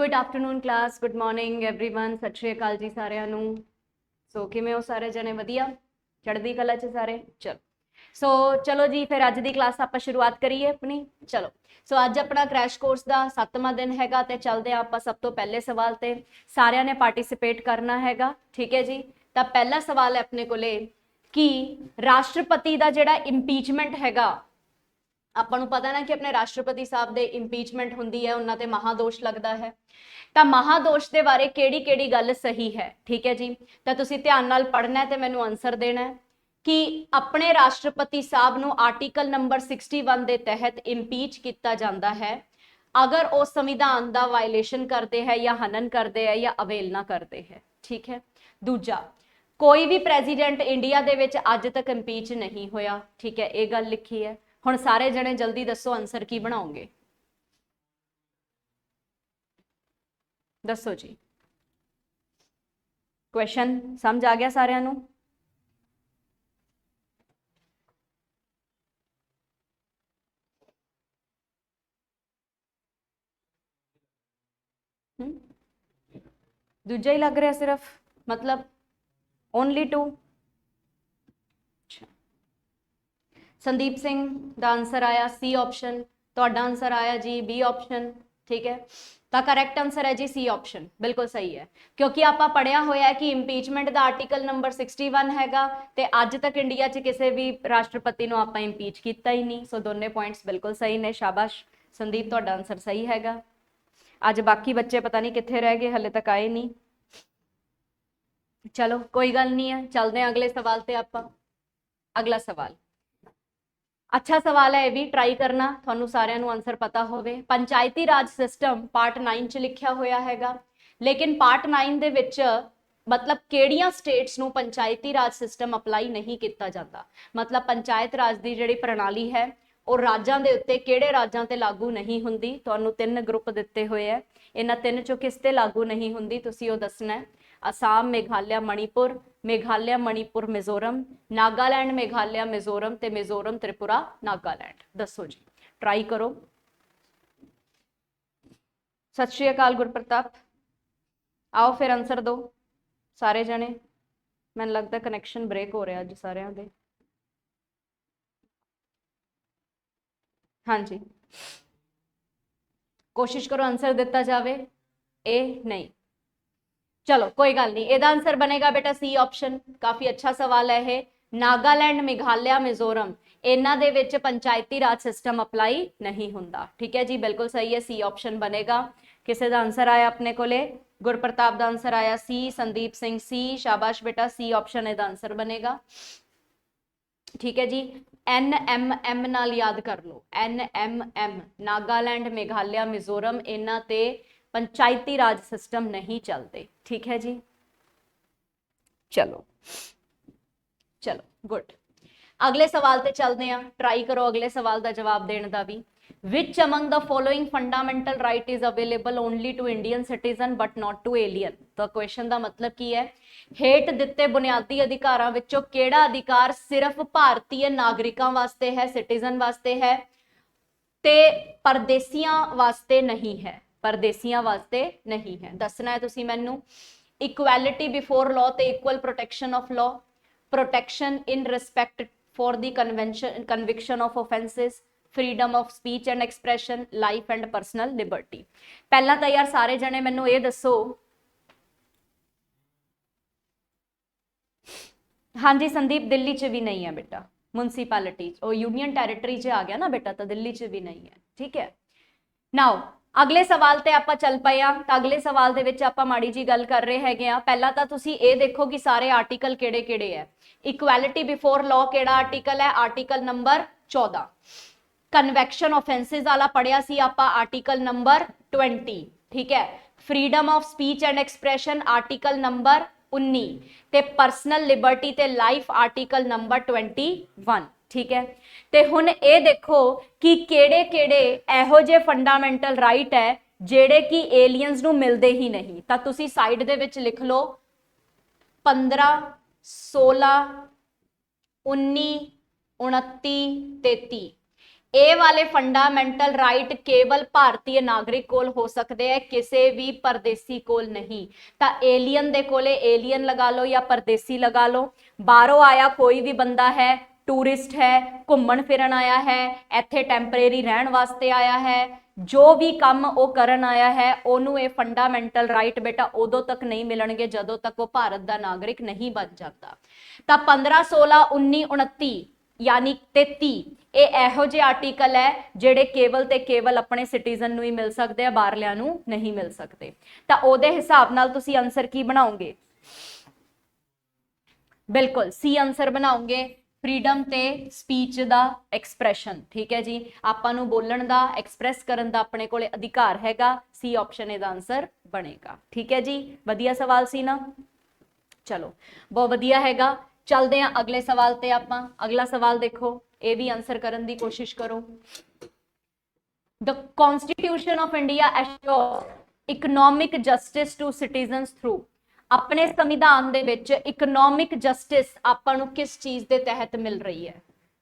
Good afternoon class, good morning everyone, सत श्री अकाल जी सारिਆਂ ਨੂੰ। सो किवें हो सारे जने? वधिया, चढ़दी कला च सारे। चलो चलो जी, फिर अज की क्लास आपां शुरुआत करिए अपनी। चलो सो अज अपना क्रैश कोर्स का 7वां दिन हैगा ते चलदे आपां सब तो पहले सवाल ते। सारिਆਂ ने पार्टिसिपेट करना हैगा, ठीक है जी। तो पहला सवाल है अपने कोले कि राष्ट्रपति का जिहड़ा इंपीचमेंट हैगा, ਆਪਾਂ ਨੂੰ पता ना कि अपने राष्ट्रपति साहब दे इंपीचमेंट हुंदी है, उन्हां ते महादोष लगता है। तो महादोष के बारे केड़ी केड़ी गल सही है, ठीक है जी। तो तुसीं ध्यान नाल पढ़ना है तो मैनूं आंसर देना है कि अपने राष्ट्रपति साहब नूं आर्टिकल नंबर 61 के तहत इंपीच किया जाता है अगर वो संविधान का वायलेशन करते हैं या हनन करते हैं या अवेलना करते हैं, ठीक है। दूजा, कोई भी प्रेजिडेंट इंडिया दे विच अज तक इंपीच नहीं होया, ठीक है, ये गल लिखी है। हुण सारे जने जल्दी दसो आंसर की बनाओगे, दसो जी। क्वेश्चन समझ आ गया सारिਆਂ ਨੂੰ? दूजा ही लग रहा सिर्फ, मतलब ओनली 2। संदीप सिंह का आंसर आया सी ऑप्शन, तुहाडा आंसर आया जी बी ऑप्शन, ठीक है। तो करैक्ट आंसर है जी सी ऑप्शन, बिल्कुल सही है। क्योंकि आपा पढ़िया होया है कि इंपीचमेंट का आर्टिकल नंबर 61 हैगा ते अज तक इंडिया च किसी भी राष्ट्रपति को आप इंपीच किया ही नहीं। सो दोनों पॉइंट्स बिल्कुल सही ने, शाबाश संदीप, तुहाडा आंसर सही हैगा। अज बाकी बच्चे पता नहीं कित्थे रह गए, हले तक आए नहीं। चलो कोई गल नहीं है, चलते हैं अगले सवाल ते आपां। अगला सवाल अच्छा सवाल है, यह भी ट्राई करना, थानू सारिਆਂ ਨੂੰ आंसर पता होवे। पंचायती राज सिस्टम पार्ट 9 च लिखिया होया हैगा, लेकिन पार्ट 9 दे विच मतलब किहड़ियां स्टेट्स नू पंचायती राज सिस्टम अप्लाई नहीं किया जाता। मतलब पंचायत राज की जिहड़ी प्रणाली है और राज्यां दे उत्ते किहड़े राज्यां ते लागू नहीं हुंदी। तुहानू 3 ग्रुप दिते हुए है, इन्हां 3 चों किस ते लागू नहीं हुंदी तुसीं ओह दसना है। असम, मेघालय, मणिपुर, मेघालय, मणिपुर, मिजोरम, नागालैंड, मेघालय, मिजोरम ते मिजोरम, त्रिपुरा, नागालैंड। दसो जी, ट्राई करो। सत श्री अकाल गुरप्रताप, आओ फिर आंसर दो सारे जने। मैनूं लगता कनैक्शन ब्रेक हो रहा अज सारिਆਂ दे। हाँ जी, कोशिश करो आंसर दिता जाए। ए नहीं, चलो कोई गल नहीं, ਇਹਦਾ आंसर बनेगा बेटा सी ऑप्शन। काफी अच्छा सवाल है ये। नागालैंड, मेघालय, मिजोरम, इन्हां दे विच पंचायती राज सिस्टम अप्लाई नहीं हुंदा, ठीक है जी, बिल्कुल सही है, सी ऑप्शन बनेगा। किसी का आंसर आया अपने कोले? गुरप्रताप का आंसर आया सी, संदीप सिंह सी, शाबाश बेटा, सी ऑप्शन इसका आंसर बनेगा, ठीक है जी। NMM नाल याद कर लो, NMM, नागालैंड, मेघालय, मिजोरम, इन्हां ते पंचायती राज सिस्टम नहीं चलते, ठीक है जी। चलो चलो गुड, अगले सवाल ते चलते हैं। ट्राई करो अगले सवाल का जवाब देने का भी। Which among the following fundamental right is available only to Indian citizen but not to alien. तो क्वेश्चन का मतलब की है, हेठ दिते बुनियादी अधिकारां विचों केड़ा अधिकार सिर्फ भारतीय नागरिकां वास्ते है, सिटीजन वास्ते है, ते परदेसियां वास्ते नहीं है, परदेसियां वास्ते नहीं है। दसना है तुसी मैनू। इक्वैलिटी बिफोर लॉ ते equal protection of law, protection in respect for the convention conviction of offences, freedom of speech and expression, life and personal liberty. पहला तो यार सारे जने मैनू ये दसो, हाँ जी संदीप, दिल्ली च भी नहीं है बेटा, म्यूनसिपैलिटी और यूनियन टैरेटरी च आ गया ना बेटा, तो दिल्ली च भी नहीं है, ठीक है। नाउ अगले सवाल ते आपां चल पए आ। तो अगले सवाल दे विच आपां माड़ी जी गल कर रहे हैगे आ। पहला तो तुसी ये देखो कि सारे आर्टिकल केड़े केड़े है। इक्वैलिटी बिफोर लॉ केड़ा आर्टिकल है? Article number 14। कन्वैक्शन ऑफेंसिस वाला पढ़िया सी आपां आर्टिकल नंबर 20, ठीक है। Freedom of speech and expression article number 19 ते परसनल लिबर्टी ते लाइफ आर्टिकल नंबर 21, ठीक है। ते हुण ये देखो कि केड़े केड़े एहो जे फंडामेंटल राइट है जेड़े कि एलियंस नूं मिलदे ही नहीं। तां तुसी साइड दे विच लिख लो 15, 16, 19, 29, 33। ਇਹ ਵਾਲੇ ਫੰਡਾਮੈਂਟਲ ਰਾਈਟ ਕੇਵਲ ਭਾਰਤੀ ਨਾਗਰਿਕ ਕੋਲ ਹੋ ਸਕਦੇ ਹੈ, ਕਿਸੇ ਵੀ ਪਰਦੇਸੀ ਕੋਲ ਨਹੀਂ। ਤਾਂ ਏਲੀਅਨ ਦੇ ਕੋਲੇ ਏਲੀਅਨ ਲਗਾ ਲਓ ਜਾਂ ਪਰਦੇਸੀ ਲਗਾ ਲਓ। ਬਾਹਰੋਂ ਆਇਆ ਕੋਈ ਵੀ ਬੰਦਾ ਹੈ, ਟੂਰਿਸਟ ਹੈ, ਘੁੰਮਣ ਫਿਰਨ ਆਇਆ ਹੈ, ਇੱਥੇ ਟੈਂਪਰੇਰੀ ਰਹਿਣ ਵਾਸਤੇ ਆਇਆ ਹੈ, ਜੋ ਵੀ ਕੰਮ ਉਹ ਕਰਨ ਆਇਆ ਹੈ, ਉਹਨੂੰ ਇਹ ਫੰਡਾਮੈਂਟਲ ਰਾਈਟ ਬੇਟਾ ਉਦੋਂ ਤੱਕ ਨਹੀਂ ਮਿਲਣਗੇ ਜਦੋਂ ਤੱਕ ਉਹ ਭਾਰਤ ਦਾ ਨਾਗਰਿਕ ਨਹੀਂ ਬਣ ਜਾਂਦਾ। ਤਾਂ 15, 16, 19, 29 यानी 33 ਇਹ ਇਹੋ ਜਿਹੇ ਆਰਟੀਕਲ ਹੈ ਜਿਹੜੇ ਕੇਵਲ ਤੇ ਕੇਵਲ ਆਪਣੇ ਸਿਟੀਜ਼ਨ ਨੂੰ ਹੀ ਮਿਲ ਸਕਦੇ ਆ, ਬਾਹਰਲਿਆਂ ਨੂੰ ਨਹੀਂ ਮਿਲ ਸਕਦੇ। ਤਾਂ ਉਹਦੇ ਹਿਸਾਬ ਨਾਲ ਤੁਸੀਂ ਆਨਸਰ ਕੀ ਬਣਾਓਗੇ? ਬਿਲਕੁਲ ਸੀ ਆਨਸਰ ਬਣਾਓਗੇ, ਫਰੀडम ਤੇ ਸਪੀਚ ਦਾ ਐਕਸਪ੍ਰੈਸ਼ਨ। ਠੀਕ ਹੈ ਜੀ, ਆਪਾਂ ਨੂੰ ਬੋਲਣ ਦਾ, ਐਕਸਪ੍ਰੈਸ ਕਰਨ ਦਾ ਆਪਣੇ ਕੋਲੇ ਅਧਿਕਾਰ ਹੈਗਾ। ਸੀ ਆਪਸ਼ਨ ਇਹਦਾ ਆਨਸਰ ਬਣੇਗਾ। ਠੀਕ ਹੈ ਜੀ, ਵਧੀਆ ਸਵਾਲ ਸੀ ਨਾ? ਚਲੋ ਬਹੁਤ ਵਧੀਆ ਹੈਗਾ। चलते हैं अगले सवाल ते आपां। अगला सवाल देखो, ये भी आंसर करने की कोशिश करो। The constitution of India assure economic justice to citizens through, अपने संविधान दे विच इकनॉमिक जस्टिस आपां नूं किस चीज दे तहत मिल रही है?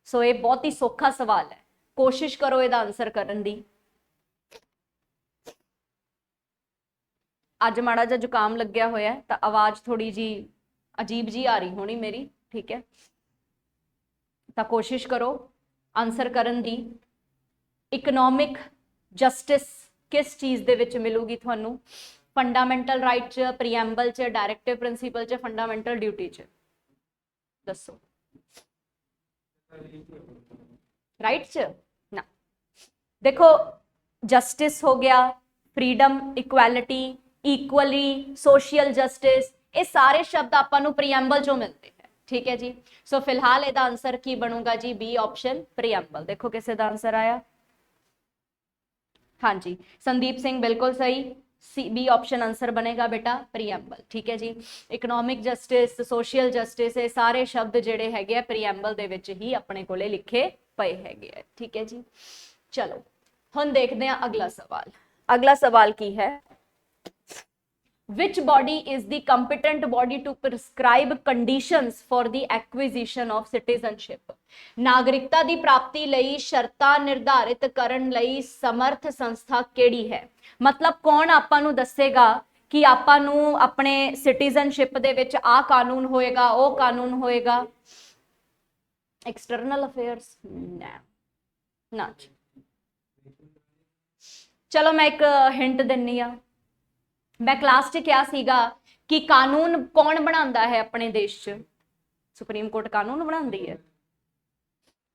सो ये बहुत ही सौखा सवाल है, कोशिश करो इहदा आंसर करने दी। अज माड़ा जिहा जुकाम लग्या होया तां आवाज थोड़ी जी अजीब जी आ रही होनी मेरी। ठीक है, तो कोशिश करो आंसर करन दी। इकनॉमिक जस्टिस किस चीज़ दे विच मिलूगी थानू? फंडामेंटल राइट च, प्रीएम्बल च, डायरेक्टिव प्रिंसीपल च, फंडामेंटल ड्यूटी च? दसो। राइट च ना, देखो जस्टिस हो गया, freedom, equality, equally, social justice, ये सारे शब्द आपां नूं प्रीएम्बल चों मिलते हैं। ठीक है जी, सो फिलहाल इहदा आंसर की बनूगा जी? B option preamble. देखो किसे दा आंसर आया? हाँ जी, संदीप सिंह बिल्कुल सही। सी बी ऑप्शन आंसर बनेगा बेटा प्रीएम्बल। ठीक है जी, इकनॉमिक जस्टिस, सोशल जस्टिस, ये सारे शब्द जिहड़े हैगे प्रीएम्बल दे विच ही अपने कोले लिखे पए हैगे। ठीक है जी, चलो हुण देखते हैं अगला सवाल। अगला सवाल की है, which body is the competent body to prescribe conditions for the acquisition of citizenship? नागरिकता दी प्राप्ति लई शर्तां निर्धारित करन लई समर्थ संस्था केड़ी है? मतलब कौन आपां नूं दस्सेगा कि आपां नूं अपने सिटीजनशिप दे विच आ कानून होएगा, ओ कानून होएगा? एक्सटर्नल अफेयर्स ना। चलो मैं एक हिंट दिन्नी आ। मैं क्लास च क्या सीगा कि कानून कौन बनाता है अपने देश च? सुप्रीम कोर्ट कानून बनाती है।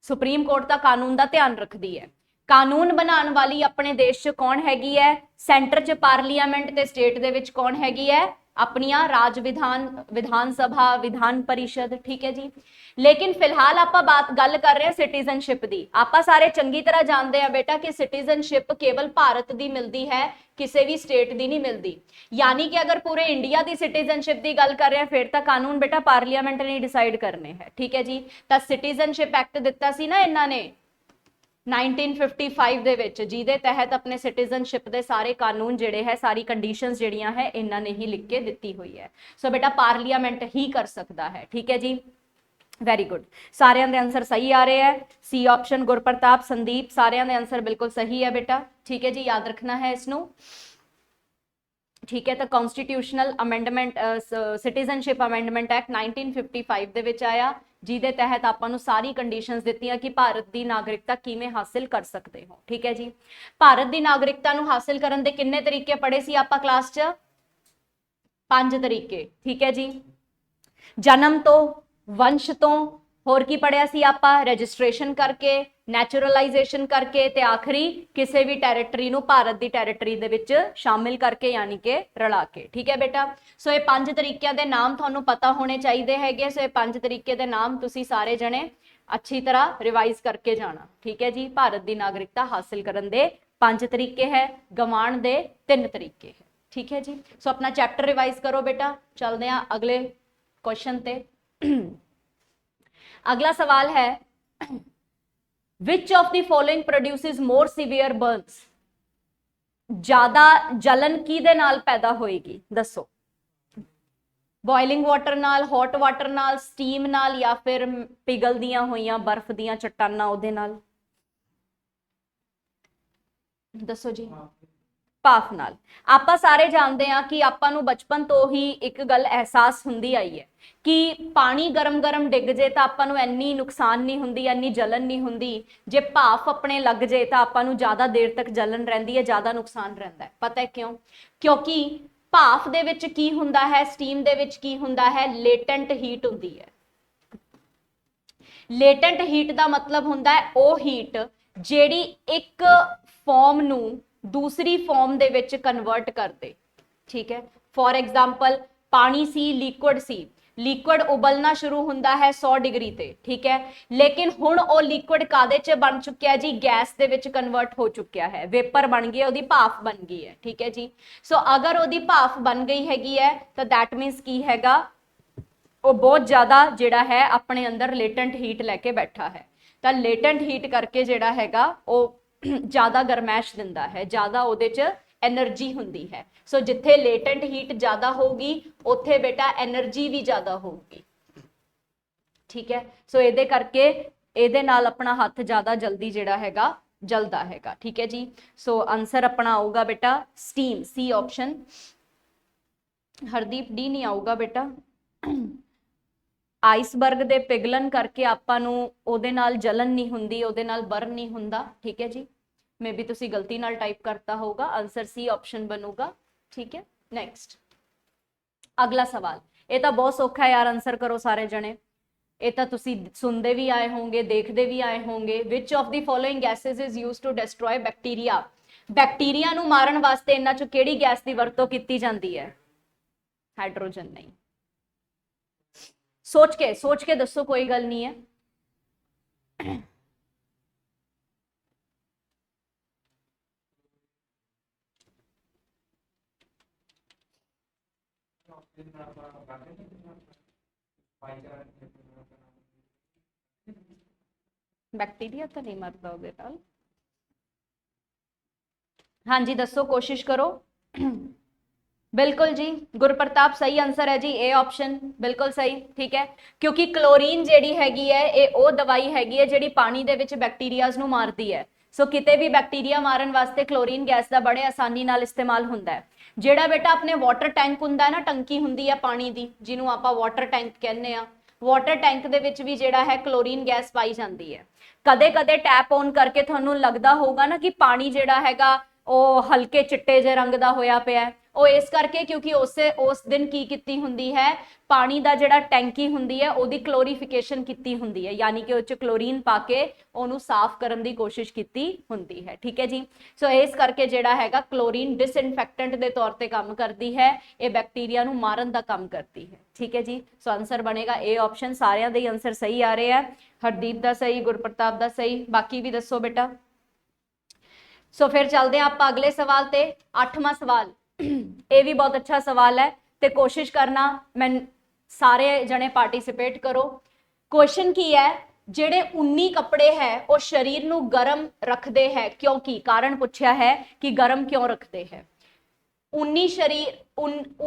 सुप्रीम कोर्ट का कानून का ध्यान रखती है। कानून बनाने वाली अपने देश च कौन हैगी है? सेंटर च पार्लीमेंट ते स्टेट दे विच कौन हैगी है? अपनिया राज विधान सभा, विधान परिषद। ठीक है जी, लेकिन फिलहाल आपां बात गल कर रहे हैं सिटीजनशिप दी। आपां सारे चंगी तरह जानते हैं बेटा कि सिटीजनशिप केवल भारत दी मिलती है, किसी भी स्टेट दी नहीं मिलती। यानी कि अगर पूरे इंडिया की सिटीजनशिप की गल कर रहे हैं फिर तो कानून बेटा पार्लीमेंट ने डिसाइड करने हैं। ठीक है जी, तो सिटीजनशिप एक्ट दिता सी ना इन्होंने 1955 ਦੇ ਵਿੱਚ, ਜਿਹਦੇ तहत अपने सिटीजनशिप ਦੇ ਸਾਰੇ ਕਾਨੂੰਨ ਜਿਹੜੇ ਹੈ, ਸਾਰੀ ਕੰਡੀਸ਼ਨਸ ਜਿਹੜੀਆਂ ਹੈ ਇਹਨਾਂ ਨੇ ਹੀ ਲਿਖ ਕੇ ਦਿੱਤੀ ਹੋਈ ਹੈ। ਸੋ ਬੇਟਾ ਪਾਰਲੀਮੈਂਟ ਹੀ ਕਰ ਸਕਦਾ ਹੈ। ਠੀਕ ਹੈ ਜੀ, ਵੈਰੀ ਗੁੱਡ, ਸਾਰਿਆਂ ਦੇ ਆਨਸਰ ਸਹੀ ਆ ਰਹੇ ਹੈ। सी ऑप्शन गुरप्रताप, संदीप, सारिਆਂ ਦੇ आंसर बिल्कुल सही है बेटा। ठीक है जी, याद रखना है इसनों। ठीक है, तो constitutional amendment, citizenship amendment act 1955 ਦੇ ਵਿੱਚ ਆਇਆ, ਜਿਹਦੇ तहत ਆਪਾਂ ਨੂੰ ਸਾਰੀ ਕੰਡੀਸ਼ਨਸ ਦਿੱਤੀਆਂ ਕਿ ਭਾਰਤ ਦੀ ਨਾਗਰਿਕਤਾ ਕਿਵੇਂ ਹਾਸਿਲ ਕਰ ਸਕਦੇ ਹੋ। ਠੀਕ ਹੈ ਜੀ, ਭਾਰਤ ਦੀ ਨਾਗਰਿਕਤਾ ਨੂੰ ਹਾਸਿਲ ਕਰਨ ਦੇ ਕਿੰਨੇ ਤਰੀਕੇ ਪੜ੍ਹੇ ਸੀ ਆਪਾਂ ਕਲਾਸ 'ਚ? 5 ਤਰੀਕੇ। ਠੀਕ ਹੈ ਜੀ, ਜਨਮ ਤੋਂ, ਵੰਸ਼ ਤੋਂ, होर की पढ़िया सी आपां? रजिस्ट्रेशन करके, नैचुरलाइजेशन करके, ते आखिरी किसी भी टैरेटरी नूं भारत की टैरेटरी दे विच शामिल करके, यानी कि रला के। ठीक है बेटा, सो ये 5 तरीकों के नाम तुहानूं पता होने चाहिए हैगे। सो ये 5 तरीके के नाम तुसीं सारे जने अच्छी तरह रिवाइज करके जाना। ठीक है जी, भारत की नागरिकता हासिल करन दे 5 तरीके है, गवाण दे 3 तरीके है। ठीक है जी, सो अपना चैप्टर रिवाइज करो बेटा। चलते हैं अगले क्वेश्चन ते। अगला सवाल है, विच of the following produces more severe Burns? ज्यादा जलन किहदे नाल पैदा होएगी? दसो। बॉइलिंग वाटर नाल, हॉट वाटर नाल, स्टीम नाल, या फिर पिघलदियां होइयां बर्फ दियां चट्टानां उहदे नाल? ਦੱਸੋ ਜੀ। ਭਾਫ ਨਾਲ। ਆਪਾਂ ਸਾਰੇ ਜਾਣਦੇ ਆ ਕਿ ਆਪਾਂ ਨੂੰ ਬਚਪਨ ਤੋਂ ਹੀ ਇੱਕ ਗੱਲ ਅਹਿਸਾਸ ਹੁੰਦੀ ਆਈ ਹੈ ਕਿ ਪਾਣੀ ਗਰਮ ਗਰਮ ਡਿੱਗ ਜੇ ਤਾਂ ਆਪਾਂ ਨੂੰ ਇੰਨੀ ਨੁਕਸਾਨ ਨਹੀਂ ਹੁੰਦੀ, ਇੰਨੀ ਜਲਨ ਨਹੀਂ ਹੁੰਦੀ। ਜੇ ਭਾਫ ਆਪਣੇ ਲੱਗ ਜੇ ਤਾਂ ਆਪਾਂ ਨੂੰ ਜ਼ਿਆਦਾ ਦੇਰ ਤੱਕ ਜਲਨ ਰਹਿੰਦੀ ਹੈ, ਜ਼ਿਆਦਾ ਨੁਕਸਾਨ ਰਹਿੰਦਾ ਹੈ। ਪਤਾ ਹੈ ਕਿਉਂ? ਕਿਉਂਕਿ ਭਾਫ ਦੇ ਵਿੱਚ ਕੀ ਹੁੰਦਾ ਹੈ, ਸਟੀਮ ਦੇ ਵਿੱਚ ਕੀ ਹੁੰਦਾ ਹੈ, ਲੇਟੈਂਟ ਹੀਟ ਹੁੰਦੀ ਹੈ। ਲੇਟੈਂਟ ਹੀਟ ਦਾ ਮਤਲਬ ਹੁੰਦਾ ਹੈ ਉਹ ਹੀਟ ਜਿਹੜੀ ਇੱਕ ਫਾਰਮ ਨੂੰ दूसरी फॉर्म ਦੇ ਵਿੱਚ ਕਨਵਰਟ ਕਰਦੇ। ਠੀਕ ਹੈ, ਫॉर एग्जांपल ਪਾਣੀ ਸੀ, ਲਿਕੁਇਡ ਸੀ, ਲਿਕੁਇਡ ਉਬਲਣਾ ਸ਼ੁਰੂ ਹੁੰਦਾ ਹੈ 100 ਡਿਗਰੀ ਤੇ। ਠੀਕ ਹੈ, ਲੇਕਿਨ ਹੁਣ ਉਹ ਲਿਕੁਇਡ ਕਾਦੇ ਚ ਬਣ ਚੁੱਕਿਆ ਜੀ, ਗੈਸ ਦੇ ਵਿੱਚ ਕਨਵਰਟ ਹੋ ਚੁੱਕਿਆ ਹੈ, ਵੇਪਰ ਬਣ ਗਈ, ਉਹਦੀ ਭਾਫ ਬਣ ਗਈ ਹੈ। ਠੀਕ ਹੈ ਜੀ, ਸੋ ਅਗਰ ਉਹਦੀ ਭਾਫ ਬਣ ਗਈ ਹੈਗੀ ਹੈ ਤਾਂ दैट मीन्स ਕੀ ਹੈਗਾ, ਉਹ ਬਹੁਤ ਜ਼ਿਆਦਾ ਜਿਹੜਾ ਹੈ ਆਪਣੇ ਅੰਦਰ ਲੇਟੈਂਟ ਹੀਟ ਲੈ ਕੇ ਬੈਠਾ ਹੈ। ਤਾਂ ਲੇਟੈਂਟ ਹੀਟ ਕਰਕੇ ਜਿਹੜਾ ਹੈਗਾ ਉਹ ਜ਼ਿਆਦਾ ਗਰਮੈਸ਼ ਦਿੰਦਾ ਹੈ, ਜ਼ਿਆਦਾ ਉਹਦੇ ਚ એનર્ਜੀ ਹੁੰਦੀ ਹੈ। ਸੋ ਜਿੱਥੇ ਲੇਟੈਂਟ ਹੀਟ ਜ਼ਿਆਦਾ ਹੋਊਗੀ ਉੱਥੇ ਬੇਟਾ એનર્ਜੀ ਵੀ ਜ਼ਿਆਦਾ ਹੋਊਗੀ। ਠੀਕ ਹੈ, ਸੋ ਇਹਦੇ ਕਰਕੇ ਇਹਦੇ ਨਾਲ ਆਪਣਾ ਹੱਥ ਜ਼ਿਆਦਾ ਜਲਦੀ ਜਿਹੜਾ ਹੈਗਾ ਜਲਦਾ ਹੈਗਾ। ਠੀਕ ਹੈ ਜੀ, ਸੋ ਆਨਸਰ ਆਪਣਾ ਆਊਗਾ ਬੇਟਾ ਸਟੀਮ, ਸੀ ਆਪਸ਼ਨ। ਹਰਦੀਪ ਡੀ ਨਹੀਂ ਆਊਗਾ ਬੇਟਾ। ਆਈਸਬਰਗ ਦੇ ਪਿਘਲਣ ਕਰਕੇ ਆਪਾਂ ਨੂੰ ਉਹਦੇ ਨਾਲ ਜਲਨ ਨਹੀਂ ਹੁੰਦੀ, ਉਹਦੇ ਨਾਲ ਬਰਨ ਨਹੀਂ ਹੁੰਦਾ। ਠੀਕ ਹੈ ਜੀ, मे भी तुसी गलती नाल टाइप करता होगा, आंसर सी ऑप्शन बनूगा। ठीक है, नेक्स्ट अगला सवाल। ये तो बहुत सौखा है यार, आंसर करो सारे जने। ये तो तुसी सुनते भी आए होंगे, देखते भी आए होंगे। Which of the following gases is used to destroy bacteria. Bacteria नू मारन वास्ते इन्हां चों किहड़ी गैस की वरतों की जाती है? हाइड्रोजन नहीं। सोच के दसो, कोई गल नहीं है। बैक्टीरिया तो नहीं मरता ਉਹਦੇ ਨਾਲ। हाँ जी दसो, कोशिश करो। बिल्कुल जी, गुरप्रताप सही आंसर है जी, ए ऑप्शन बिल्कुल सही। ठीक है, क्योंकि क्लोरीन ਜਿਹੜੀ ਹੈਗੀ ਹੈ ਇਹ ਉਹ ਦਵਾਈ ਹੈਗੀ ਹੈ ਜਿਹੜੀ ਪਾਣੀ ਦੇ ਵਿੱਚ ਬੈਕਟੀਰੀਆਜ਼ ਨੂੰ ਮਾਰਦੀ ਹੈ। ਸੋ ਕਿਤੇ ਵੀ ਬੈਕਟੀਰੀਆ ਮਾਰਨ ਵਾਸਤੇ ਕਲੋਰੀਨ ਗੈਸ ਦਾ ਬੜੇ ਆਸਾਨੀ ਨਾਲ ਇਸਤੇਮਾਲ ਹੁੰਦਾ ਹੈ। ਜਿਹੜਾ ਬੇਟਾ ਆਪਣੇ ਵਾਟਰ ਟੈਂਕ ਹੁੰਦਾ ਹੈ ਨਾ, ਟੰਕੀ ਹੁੰਦੀ ਹੈ ਪਾਣੀ ਦੀ ਜਿਹਨੂੰ ਆਪਾਂ ਵਾਟਰ ਟੈਂਕ ਕਹਿੰਦੇ ਆ, ਵਾਟਰ ਟੈਂਕ ਦੇ ਵਿੱਚ ਵੀ ਜਿਹੜਾ ਹੈ ਕਲੋਰੀਨ ਗੈਸ ਪਾਈ ਜਾਂਦੀ ਹੈ। ਕਦੇ ਕਦੇ ਟੈਪ ਔਨ ਕਰਕੇ ਤੁਹਾਨੂੰ ਲੱਗਦਾ ਹੋਊਗਾ ਨਾ ਕਿ ਪਾਣੀ ਜਿਹੜਾ ਹੈਗਾ ਉਹ ਹਲਕੇ ਚਿੱਟੇ ਜਿਹੇ ਰੰਗ ਦਾ ਹੋਇਆ ਪਿਆ, ਉਹ ਇਸ ਕਰਕੇ ਕਿਉਂਕਿ ਉਸ ਦਿਨ ਕੀ ਕੀਤੀ ਹੁੰਦੀ ਹੈ, ਪਾਣੀ ਦਾ ਜਿਹੜਾ ਟੈਂਕੀ ਹੁੰਦੀ ਹੈ ਉਹਦੀ ਕਲੋਰੀਫਿਕੇਸ਼ਨ ਕੀਤੀ ਹੁੰਦੀ ਹੈ, ਯਾਨੀ ਕਿ ਉਹ ਚ ਕਲੋਰੀਨ ਪਾ ਕੇ ਉਹਨੂੰ ਸਾਫ਼ ਕਰਨ ਦੀ ਕੋਸ਼ਿਸ਼ ਕੀਤੀ ਹੁੰਦੀ ਹੈ। ਠੀਕ ਹੈ ਜੀ, ਸੋ ਇਸ ਕਰਕੇ ਜਿਹੜਾ ਹੈਗਾ ਕਲੋਰੀਨ ਡਿਸਇਨਫੈਕਟੈਂਟ ਦੇ ਤੌਰ ਤੇ ਕੰਮ ਕਰਦੀ ਹੈ, ਇਹ ਬੈਕਟੀਰੀਆ ਨੂੰ ਮਾਰਨ ਦਾ ਕੰਮ ਕਰਦੀ ਹੈ। ਠੀਕ ਹੈ ਜੀ, ਸੋ ਆਨਸਰ ਬਣੇਗਾ ए ऑप्शन। ਸਾਰਿਆਂ ਦੇ ਆਨਸਰ ਸਹੀ ਆ ਰਹੇ ਆ, ਹਰਦੀਪ ਦਾ ਸਹੀ, ਗੁਰਪ੍ਰਤਾਪ ਦਾ ਸਹੀ, ਬਾਕੀ ਵੀ ਦੱਸੋ ਬੇਟਾ। सो फिर चलते हैं आप अगले सवाल ते। 8वां सवाल, ये भी बहुत अच्छा सवाल है, तो कोशिश करना मैं सारे जने पार्टिसिपेट करो। क्वेश्चन की है, जेड़े ऊनी कपड़े है वो शरीर नू गर्म रखते हैं, क्योंकि कारण पूछा है कि गर्म क्यों रखते हैं। ऊनी शरीर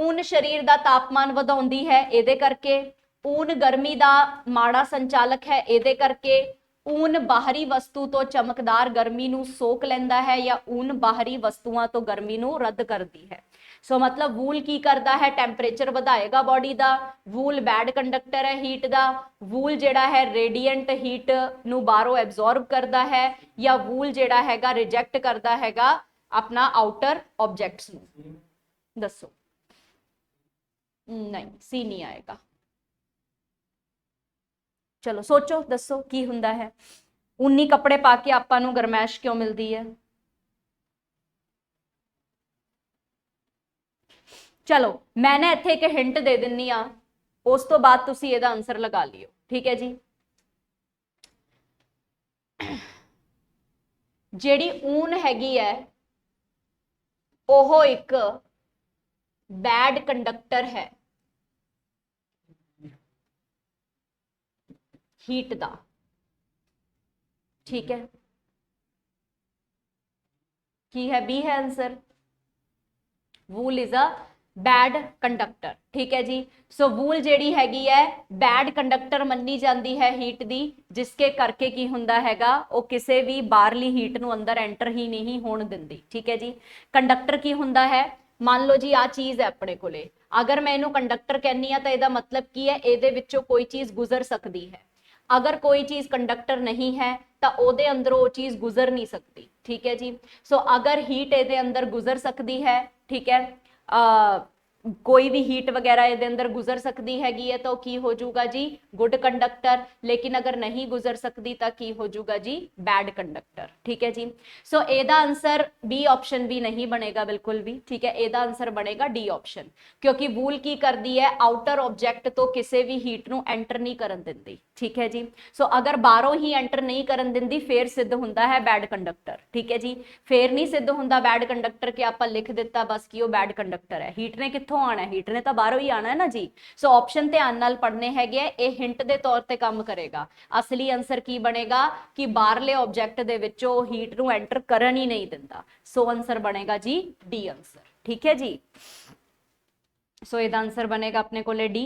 ऊन शरीर का तापमान वधाउंदी है, इहदे करके। ऊन गर्मी का माड़ा संचालक है, इहदे करके। ऊन बाहरी वस्तु तो चमकदार गर्मी नू सोक लैंदा है, या ऊन बाहरी वस्तुआं तो गर्मी नू रद्द करती है। सो मतलब वूल की करता है, टैंपरेचर वधाएगा बॉडी का। वूल बैड कंडक्टर है हीट का। वूल जेड़ा है रेडिएंट हीट नू बाहरों एब्जॉर्ब करता है, या वूल जेड़ा हैगा रिजेक्ट करता हैगा अपना आउटर ऑब्जेक्ट्स नू। दसो। नहीं, सी नहीं आएगा। चलो सोचो, दसो की हुंदा है। ऊनी कपड़े पा के आपां नूं गरमैश क्यों मिलती है? चलो मैंने इत्थे एक हिंट दे दिन्नी आ, उस तो बाद तुसी इहदा आंसर लगा लियो। ठीक है जी, जिहड़ी ऊन हैगी है ओह एक बैड कंडक्टर है हीट का। ठीक है, की है? बी है answer. Wool is a bad conductor. ठीक है जी। सो वूल ਜਿਹੜੀ ਹੈਗੀ ਹੈ ਬੈਡ ਕੰਡਕਟਰ ਮੰਨੀ ਜਾਂਦੀ ਹੈ ਹੀਟ ਦੀ, ਜਿਸਕੇ ਕਰਕੇ ਕੀ ਹੁੰਦਾ ਹੈਗਾ ਉਹ ਕਿਸੇ ਵੀ ਬਾਹਰਲੀ ਹੀਟ ਨੂੰ ਅੰਦਰ ਐਂਟਰ ਹੀ ਨਹੀਂ ਹੋਣ ਦਿੰਦੀ। ਠੀਕ ਹੈ ਜੀ। ਕੰਡਕਟਰ ਕੀ ਹੁੰਦਾ ਹੈ, ਮੰਨ ਲਓ ਜੀ ਆ ਚੀਜ਼ ਹੈ ਆਪਣੇ ਕੋਲੇ, ਅਗਰ ਮੈਂ ਇਹਨੂੰ ਕੰਡਕਟਰ ਕਹਿੰਨੀ ਆ ਤਾਂ ਇਹਦਾ ਮਤਲਬ ਕੀ ਹੈ, ਇਹਦੇ ਵਿੱਚੋਂ ਕੋਈ ਚੀਜ਼ ਗੁਜ਼ਰ ਸਕਦੀ ਹੈ। अगर कोई चीज कंडक्टर नहीं है तो ओदे अंदर वो चीज गुजर नहीं सकती। ठीक है जी। सो अगर हीट ਇਹਦੇ अंदर गुजर सकती है, ठीक है, कोई भी हीट वगैरह ਇਹਦੇ अंदर गुजर सकती हैगी है तो की हो जाऊगा जी गुड कंडक्टर, लेकिन अगर नहीं गुजर सकती तो की हो जाऊगा जी बैड कंडक्टर। ठीक है जी। सो ਇਹਦਾ आंसर बी ऑप्शन भी नहीं बनेगा बिल्कुल भी। ठीक है, ਇਹਦਾ आंसर बनेगा डी ऑप्शन, क्योंकि वूल की करती है आउटर ऑब्जेक्ट तो किसी भी हीट ਨੂੰ एंटर नहीं करन ਦਿੰਦੀ। ठीक है जी। सो अगर बाहरों ही एंटर नहीं करन ਦਿੰਦੀ फिर सिद्ध ਹੁੰਦਾ है बैड कंडक्टर। ठीक है जी। फिर नहीं सिद्ध ਹੁੰਦਾ बैड कंडक्टर कि ਆਪਾਂ लिख ਦਿੱਤਾ बस कि ਉਹ बैड कंडक्टर है। हीट ने कित्थों आना है, हीट ने तो बाहरों ही आना है ना जी। सो ऑप्शन ध्यान नाल पढ़ने हैगे, ये हिंट दे तौर ते काम करेगा। असली आंसर की बनेगा कि बाहरले ऑब्जेक्ट दे विचों हीट नूं एंटर करन ही नहीं दिंदा। सो आंसर बनेगा जी डी आंसर। ठीक है जी। सो ਇਹਦਾ आंसर बनेगा अपने कोले डी।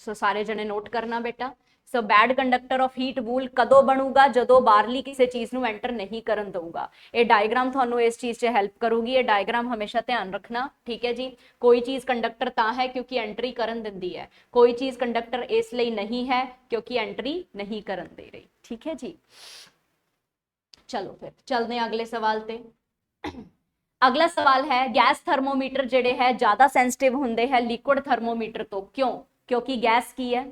सो सारे जने नोट करना बेटा। So bad conductor of heat wool कदों बनूगा, जदों बाहरली किसी चीज नूं एंटर नहीं करन दूंगा। ये डायग्राम थानू इस चीज से हेल्प करूगी, ये डायग्राम हमेशा ध्यान रखना। ठीक है जी। कोई चीज कंडक्टर ता है क्योंकि एंट्री करन दिंदी है, कोई चीज कंडक्टर इसलिए नहीं है क्योंकि एंट्री नहीं करन दे रही। ठीक है जी। चलो फिर चलते हैं अगले सवाल ते। अगला सवाल है गैस थर्मोमीटर जेडे है ज्यादा सेंसिटिव हुंदे है लिक्विड थर्मोमीटर तो, क्यों? क्योंकि गैस की है,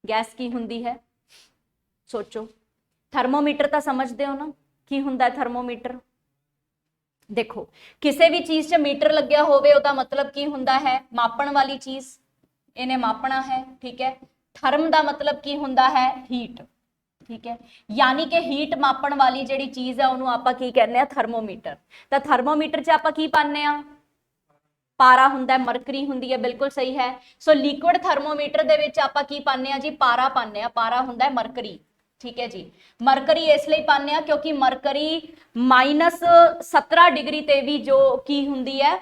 गैस की हुंदी है, सोचो। थर्मोमीटर तो समझते हो ना की हुंदा है थर्मोमीटर। देखो किसी भी चीज से मीटर लग्या होवे ओदा मतलब की हुंदा है मापन वाली चीज, इन्हें मापना है। ठीक है। थर्म दा मतलब की हुंदा है हीट। ठीक है, यानी कि हीट मापन वाली जिहड़ी चीज है उन्होंने आपां की कहने आ थर्मोमीटर। तो थर्मोमीटर च आपां की पाने आ, पारा हुंदा है, मरकरी हुंदी है। बिल्कुल सही है। सो लिक्विड थर्मोमीटर दे विच आपां की पाने आ जी पारा पाने आ, पारा हुंदा है मरकरी। ठीक है जी। मरकरी इसलिए पाने आ क्योंकि मरकरी -17 डिग्री ते भी जो की हुंदी है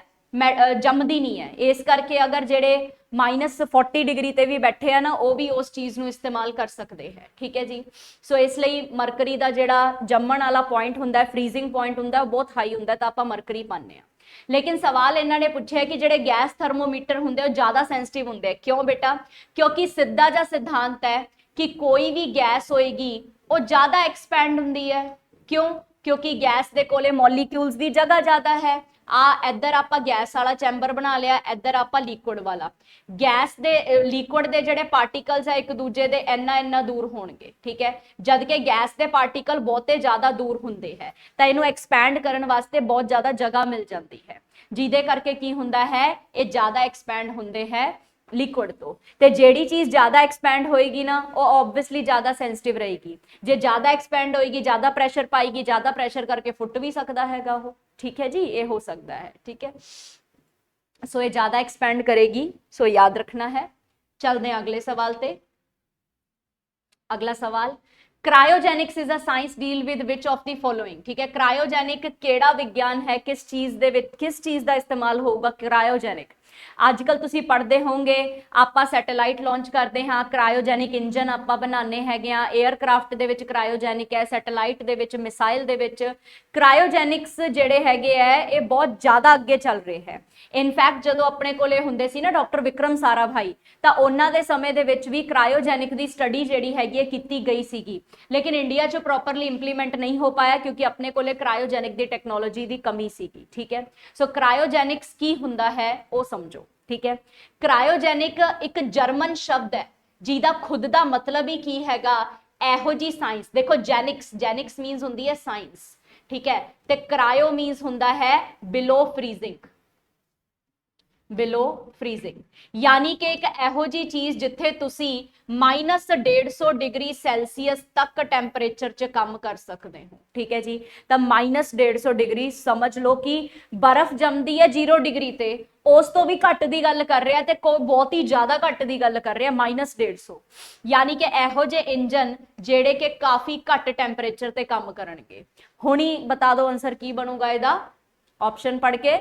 जमदी नहीं है, इस करके अगर जेड़े -40 डिग्री ते भी बैठे हैं ना वो भी उस चीज नूं इस्तेमाल कर सकते हैं। ठीक है जी। सो इसलिए मरकरी का जिहड़ा जमण वाला पॉइंट हुंदा है, फ्रीजिंग पॉइंट हुंदा है, बहुत हाई हुंदा है, तो आपां मरकरी पाने आ। लेकिन सवाल इन्होंने पूछा कि जेडे गैस थर्मोमीटर होंगे ज्यादा सेंसिटिव होंगे, क्यों बेटा? क्योंकि सीधा जा सिद्धांत है कि कोई भी गैस होएगी वो ज्यादा एक्सपैंड होंगी है। क्यों? क्योंकि गैस दे कोले मॉलिक्यूल्स की जगह ज्यादा है। इधर आप गैस वाला चैंबर बना लिया, इधर आप लिक्विड वाला। गैस दे लिक्विड दे जेडे पार्टिकल्स है एक दूजे दे इन्ना दूर होणगे। ठीक है, जबकि गैस दे पार्टिकल बहुते ज्यादा दूर हुंदे है, तो इनू एक्सपैंड करने वास्ते बहुत ज्यादा जगह मिल जाती है, जिहदे करके की हुंदा है ये ज्यादा एक्सपैंड हुंदे है लिक्विड तो। ते जेड़ी चीज ज्यादा एक्सपैंड होएगी ना वो ऑब्वियसली ज्यादा सेंसिटिव रहेगी। जे ज्यादा एक्सपैंड होएगी ज्यादा प्रेशर पाएगी, ज्यादा प्रेशर करके फुट भी सकता हैगा वो। ठीक है जी, ये हो सकता है। ठीक है। सो ये ज्यादा एक्सपैंड करेगी, सो याद रखना है। चलते हैं अगले सवाल पे। अगला सवाल, cryogenics is a science deal with which of the following. ठीक है, क्रायोजेनिक केड़ा विज्ञान है, किस चीज का इस्तेमाल होगा क्रायोजेनिक। आजकल तुसी पढ़ते होंगे आपां सैटेलाइट लॉन्च करते हाँ, क्रायोजेनिक इंजन आपां बनाने हैगे आ, एयरक्राफ्ट दे विच क्रायोजेनिक है, सैटेलाइट दे विच, मिसाइल दे विच क्रायोजेनिक्स जेड़े हैगे है ये बहुत ज़्यादा अगे चल रहे हैं। इनफैक्ट जो अपने कोले हुंदे सी ना डॉक्टर विक्रम साराभाई, तो उन्हां दे समय दे विच भी क्रायोजेनिक दी स्टडी जिहड़ी हैगी है कीती गई सीगी, लेकिन इंडिया च प्रॉपरली इंप्लीमेंट नहीं हो पाया क्योंकि अपने कोले क्रायोजेनिक दी टेक्नोलॉजी दी कमी सीगी। ठीक है। सो क्रायोजेनिक्स की हुंदा है वो समझो। ठीक है, क्रायोजेनिक एक जर्मन शब्द है जिहदा खुद दा मतलब ही की हैगा एहो जी साइंस। देखो जेनिक्स, जेनिक्स मीन्स हुंदी है साइंस। ठीक है, ते क्रायो मीन्स हुंदा है बिलो फ्रीजिंग, बिलो फ्रीजिंग, यानी कि एक एहो जी चीज जिथे तुसी -150 डिग्री सैल्सीयस तक टैंपरेचर च काम कर सकते हो। ठीक है जी, तो -150 डिग्री समझ लो कि बर्फ जमदी है 0 डिग्री ते, उस तो भी घट की गल कर रहा है, ते कोई बहुत ही ज्यादा घट की गल कर रहा है -150। यानी कि एहो जे इंजन जेड़े के काफी घट टैंपरेचर ते काम करनगे। हुणी बता दो आंसर की बनूगा, इहदा ऑप्शन पढ़ के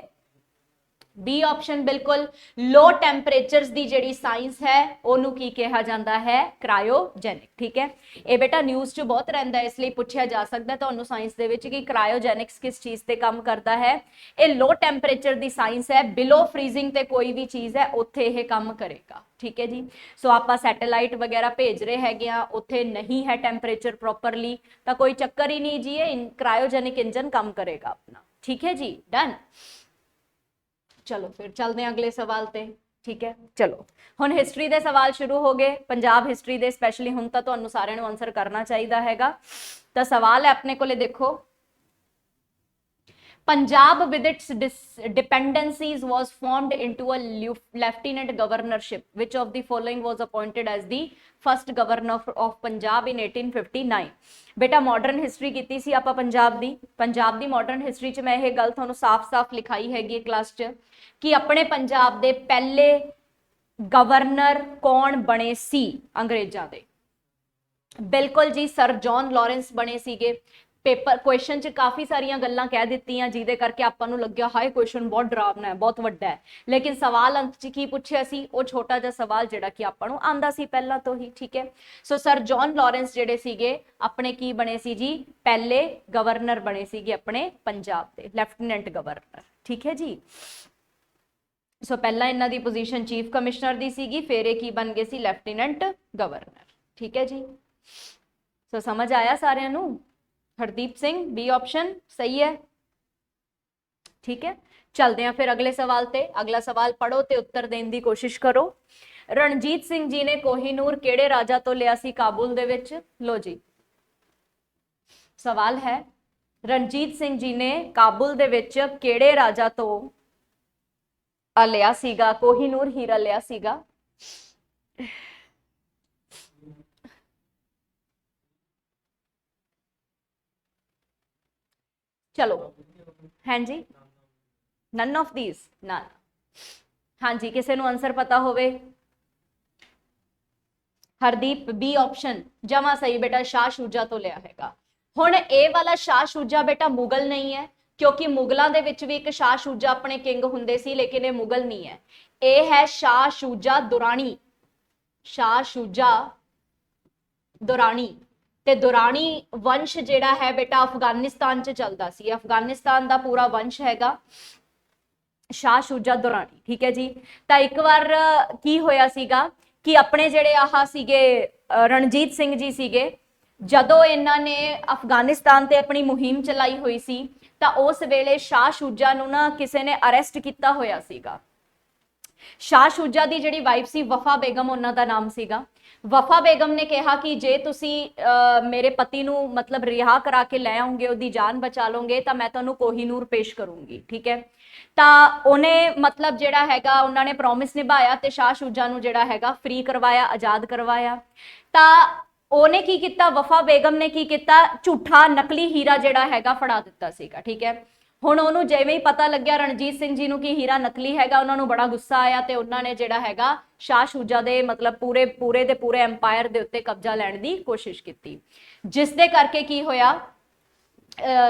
बी ऑप्शन बिल्कुल लो टैंपरेचर्स दी जिहड़ी साइंस है ओनू की कहा जाता है क्रायोजेनिक। ठीक है, ये बेटा न्यूज़ च बहुत रहिंदा है, इसलिए पूछा जा सकता है तुहानू साइंस दे विच कि क्रायोजेनिक्स किस चीज़ ते काम करता है। ये लो टैंपरेचर दी साइंस है, बिलो फ्रीजिंग ते कोई भी चीज़ है उत्थे ये काम करेगा। ठीक है जी, सो आप सैटेलाइट वगैरह भेज रहे हैं, उत्थे नहीं है टैंपरेचर प्रॉपरली, तो कोई चक्कर ही नहीं जी, ये क्रायोजेनिक इंजन काम करेगा अपना। ठीक है जी, डन। चलो फिर चलते हैं अगले सवाल ते। ठीक है, चलो हुण हिस्टरी के सवाल शुरू हो गए, पंजाब हिस्टरी के स्पैशली हुण तो तुहानू सारिआं नू आंसर करना चाहिए हैगा। तो सवाल है अपने कोले, देखो Punjab with its dependencies was formed into a lieutenant governorship. Which of the following was appointed as the first governor of Punjab in 1859? बेटा मॉडर्न हिस्टरी की सी आपां पंजाब दी मॉडर्न हिस्टरी च मैं ये गल तुहानू साफ साफ लिखाई हैगी क्लास च कि अपने पंजाब दे पहले गवर्नर कौन बने सी अंग्रेजां दे। बिल्कुल जी, सर जॉन लॉरेंस बने सीगे। पेपर क्वेश्चन च काफ़ी सारियां गल्लां कह दित्तियां जिहदे करके आपां नूं लग्गिया हाय क्वेश्चन बहुत डरावना है, बहुत वड्डा है, लेकिन सवाल अंत च की पूछिया सी, वो छोटा जिहा सवाल जिहड़ा कि आपां नूं आंदा सी पहला तो ही। ठीक है, सो सर जॉन लॉरेंस जिहड़े सीगे अपने की बने सी जी, पहले गवर्नर बने सीगे अपने पंजाब दे, लैफ्टिनेंट गवर्नर। ठीक है जी, सो पहला इन्हां दी पोजीशन चीफ कमिश्नर दी सीगी, फिर ये की बन गए सी लैफ्टिनेंट गवर्नर। ठीक है जी, सो समझ आया सारिआं नूं? हरदीप सिंह बी ऑप्शन सही है। ठीक है, चलते हैं फिर अगले सवाल ते। अगला सवाल पढ़ो ते उत्तर देने की कोशिश करो। रणजीत सिंह जी ने कोहिनूर केड़े राजा तो लिया सी काबुल दे विच? लो जी, सवाल है रणजीत सिंह जी ने काबुल दे विच केड़े राजा तो लिया सीगा कोहिनूर हीरा लिया सीगा? चलो हाँ जी, नन ऑफ दीज ना। हाँ जी, किसी को आंसर पता होवे? हरदीप बी ऑप्शन जमा सही बेटा, शाह शूजा तो लिया हैगा। हुण ए वाला शाह शूजा बेटा मुगल नहीं है, क्योंकि मुगलों के विच भी एक शाह शूजा अपने किंग हुंदे सी, लेकिन ये मुगल नहीं है। ये है शाह शूजा दुरानी, शाह शूजा दुरानी। ते दुरानी वंश जिहड़ा है बेटा अफगानिस्तान च चलदा सी, अफगानिस्तान का पूरा वंश हैगा शाह शूजा दुरानी। ठीक है जी, तो एक बार की होया सीगा कि अपने जिहड़े आह सीगे रणजीत सिंह जी सीगे, जदों इन्हां ने अफगानिस्तान ते अपनी मुहिम चलाई हुई सी, तो उस वेले शाह शूजा नूं ना किसी ने अरेस्ट किया होया सीगा। शाह शूजा की जिहड़ी वाइफ सी वफा बेगम, उन्हां दा नाम सीगा। वफा बेगम ने कहा कि जे तुसी मेरे पति नूं मतलब रिहा करा के लै आओगे, उहदी जान बचा लोगे, तो मैं तुहानूं कोहिनूर पेश करूंगी। ठीक है, तो उन्हें मतलब जिहड़ा हैगा उन्होंने प्रॉमिस निभाया ते शाह शूजा नूं जिहड़ा हैगा फ्री करवाया, आजाद करवाया। तो उन्हें की किया, वफा बेगम ने की किया, झूठा नकली हीरा जिहड़ा हैगा फड़ा दिता सीगा। ठीक है, हुण उहनूं जिवें ही पता लग्या रणजीत सिंह जी नूं कि हीरा नकली हैगा, उन्होंने बड़ा गुस्सा आया ते उन्होंने जिहड़ा हैगा शाह शूजा दे मतलब पूरे पूरे दे पूरे एम्पायर दे उत्ते कब्जा लैण दी कोशिश की, जिस दे करके की होया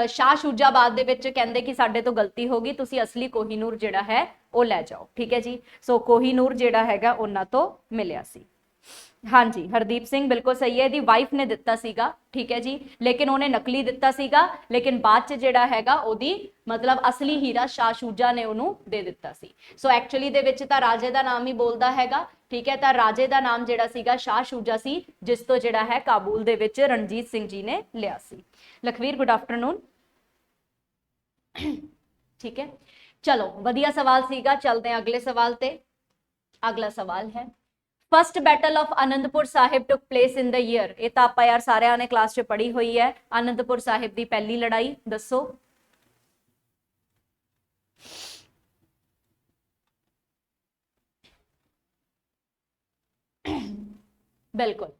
शाह शूजा बाद दे विच कहंदे कि साडे तो गलती हो गई, तुसी असली कोहिनूर जिहड़ा है वो लै जाओ। ठीक है जी, सो कोहिनूर जिहड़ा हैगा उन्हां तो मिलिया सी। हाँ जी, हरदीप सिंह बिल्कुल सही है, दी वाइफ ने दिता सीगा। ठीक है जी, लेकिन उन्हें नकली दिता सीगा, लेकिन बाद च जिहड़ा हैगा ओदी मतलब असली हीरा शाह शूजा ने उन्होंने दे दिता सी। सो एक्चुअली दे विच तां राजे दा नाम ही बोलदा हैगा। ठीक है, तां राजे दा नाम जिहड़ा सीगा शाह शूजा सी, जिस तो जिहड़ा है काबुल दे विच रणजीत सिंह जी ने लिया सी। Lakhvir good afternoon. ठीक है, चलो वधिया सवाल सीगा, चलते हैं अगले सवाल ते। अगला सवाल है first battle of Anandpur Sahib took place in the year? ये तो आप यार सारे ने क्लास च पढ़ी हुई है। आनंदपुर साहिब की पहली लड़ाई दसो। बिल्कुल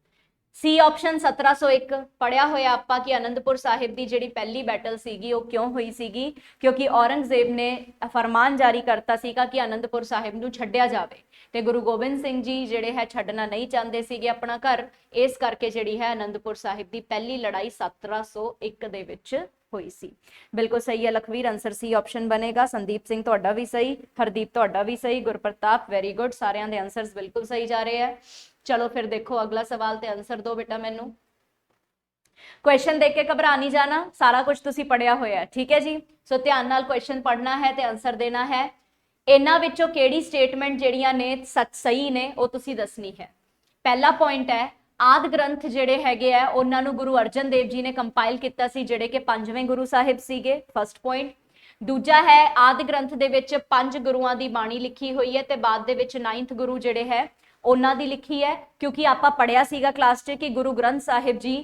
सी ऑप्शन 1701 पढ़िया होया आपा कि आनंदपुर साहिब की जिहड़ी पहली बैटल सीगी वो क्यों हुई सीगी? क्योंकि औरंगजेब ने फरमान जारी करता सीगा कि आनंदपुर साहिब नूं छड्डिया जावे, ते गुरु गोबिंद सिंह जी जिहड़े है छड्डना नहीं चाहते सीगे अपना घर, इस करके जिहड़ी है आनंदपुर साहिब की पहली लड़ाई 1701 दे विच ਹੋਈ ਸੀ। ਬਿਲਕੁਲ ਸਹੀ ਹੈ ਲਖਵੀਰ, ਆंसर ਸੀ ਆਪਸ਼ਨ ਬਣੇਗਾ। ਸੰਦੀਪ ਸਿੰਘ ਤੁਹਾਡਾ ਵੀ ਸਹੀ, ਹਰਦੀਪ ਤੁਹਾਡਾ ਵੀ ਸਹੀ, ਗੁਰਪ੍ਰਤਾਪ ਵੈਰੀ ਗੁੱਡ, ਸਾਰਿਆਂ ਦੇ ਆंसर्स ਬਿਲकुल ਸਹੀ ਜਾ ਰਹੇ ਹੈ। ਚਲੋ ਫਿਰ ਦੇਖੋ ਅਗਲਾ ਸਵਾਲ ਤੇ ਆंसर दो बेटा ਮੈਨੂੰ। क्वेश्चन देख के घबरा नहीं जाना, सारा कुछ तुसी पढ़िया होया, ठीक है जी। सो ध्यान नाल क्वेश्चन पढ़ना है ते आंसर देना है। इन्हां विचों किहड़ी स्टेटमेंट जिहड़ियां ने सच सही ने वो तुसी दसनी है। पहला पॉइंट है आदि ग्रंथ जिहड़े हैगे आ उन्हां नूं गुरु अर्जन देव जी ने कंपाइल किया सी, जिहड़े कि 5वें गुरु साहिब सीगे, फर्स्ट पॉइंट। दूजा है आदि ग्रंथ दे विच 5 गुरुआं दी बाणी लिखी हुई है ते बाद दे विच 9th गुरु जिहड़े है उन्हां दी लिखी है, क्योंकि आपां पढ़िया सीगा क्लास च कि गुरु ग्रंथ साहिब जी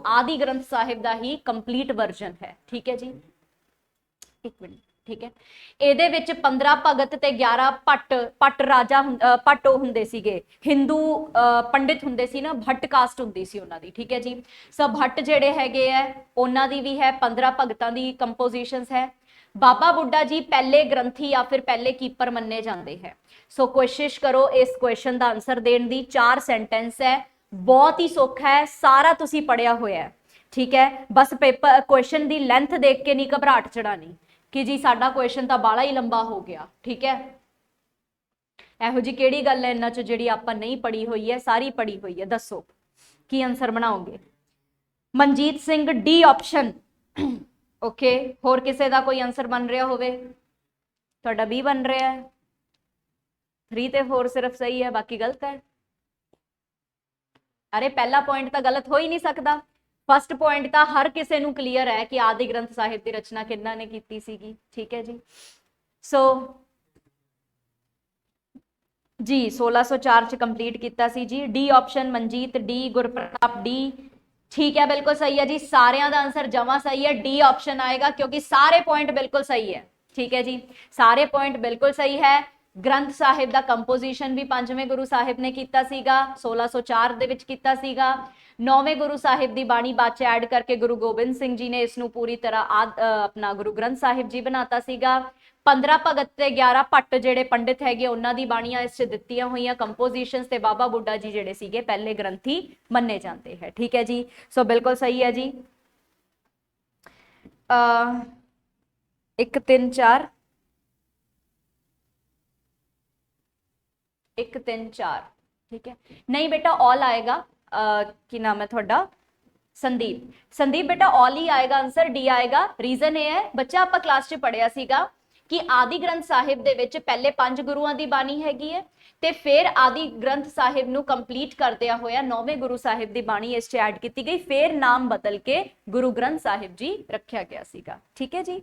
आदि ग्रंथ साहिब दा ही कंप्लीट वर्जन है, ठीक है जी। एक मिनट, ठीक है। ਇਹਦੇ ਵਿੱਚ 15 ਭਗਤ ਤੇ 11 ਪੱਟ ਰਾਜਾ ਪੱਟ ਹੁੰਦੇ ਸੀਗੇ, ਹਿੰਦੂ ਪੰਡਿਤ ਹੁੰਦੇ ਸੀ ਨਾ, ਭੱਟ ਕਾਸਟ ਹੁੰਦੀ ਸੀ ਉਹਨਾਂ ਦੀ, ਠੀਕ ਹੈ ਜੀ। ਸੋ ਭੱਟ ਜਿਹੜੇ ਹੈਗੇ ਆ ਉਹਨਾਂ ਦੀ ਵੀ ਹੈ, 15 ਭਗਤਾਂ ਦੀ ਕੰਪੋਜੀਸ਼ਨਸ ਹੈ। ਬਾਬਾ ਬੁੱਢਾ ਜੀ ਪਹਿਲੇ ਗ੍ਰੰਥੀ ਜਾਂ ਫਿਰ ਪਹਿਲੇ ਕੀਪਰ ਮੰਨੇ ਜਾਂਦੇ ਹੈ। ਸੋ ਕੋਸ਼ਿਸ਼ ਕਰੋ ਇਸ ਕੁਐਸਚਨ ਦਾ ਆਨਸਰ ਦੇਣ ਦੀ। 4 ਸੈਂਟੈਂਸ ਹੈ, बहुत ही सौखा है, सारा तुसी पढ़िया होया है, ठीक है। बस पेपर क्वेश्चन की लेंथ देख के नहीं घबराहट चढ़ानी कि जी साडा क्वेश्चन तो बाला ही लंबा हो गया, ठीक है। इहो जी किहड़ी गल है इन्हां चों जिहड़ी आपां नहीं पढ़ी हुई है, सारी पढ़ी हुई है। दसो की आंसर बनाओगे? Manjeet Singh D option, okay. होर किसी का कोई आंसर बन रहा होवे? तुहाडा बी बन रहा है, 3 ते 4 सिर्फ सही है, बाकी गलत है। अरे पहला पॉइंट तो गलत हो ही नहीं सकता, फर्स्ट पॉइंट तो हर किसी नूं क्लीयर है कि आदि ग्रंथ साहिब की रचना किन्ना ने की सीगी, ठीक है जी। सो जी 1604 च कंप्लीट किया सी जी। D option Manjeet D, Gurpratap D, ठीक है बिल्कुल सही है जी। सारियां दा आंसर जमा सही है, डी ऑप्शन आएगा क्योंकि सारे पॉइंट बिल्कुल सही है, ठीक है जी। सारे पॉइंट बिल्कुल सही है। ग्रंथ साहिब का कंपोजिशन भी 5वें गुरु साहिब ने किया सीगा, 1604 दे विच किया सीगा। 9वें गुरु साहिब की बाणी बाद च ऐड करके गुरु गोबिंद सिंह जी ने इसनूं पूरी तरह अपना गुरु ग्रंथ साहिब जी बनाता सीगा। 15 भगत ते 11 भट्ट जिहड़े पंडित हैगे उन्हां दी बाणियां इस च दित्तियां होईयां कंपोजिशनस ते बाबा बुड्ढा जी जिहड़े सीगे पहले ग्रंथी मन्ने जाते हैं, ठीक है जी। सो बिल्कुल सही है जी। 1 3 4 1 3 4, ठीक है। नहीं बेटा ऑल आएगा, की नाम है थोड़ा संदीप, संदीप बेटा ऑल ही आएगा, आंसर डी आएगा। रीजन ये है बच्चा आप क्लास च पढ़िया सीगा कि आदि ग्रंथ साहिब दे विच पहले 5 गुरुआं दी बाणी हैगी है ते फिर आदि ग्रंथ साहिब नूं कंप्लीट करदिया होया 9वें गुरु साहिब दी बाणी इस च ऐड की गई, फिर नाम बदल के गुरु ग्रंथ साहिब जी रखा गया सीगा, ठीक है जी।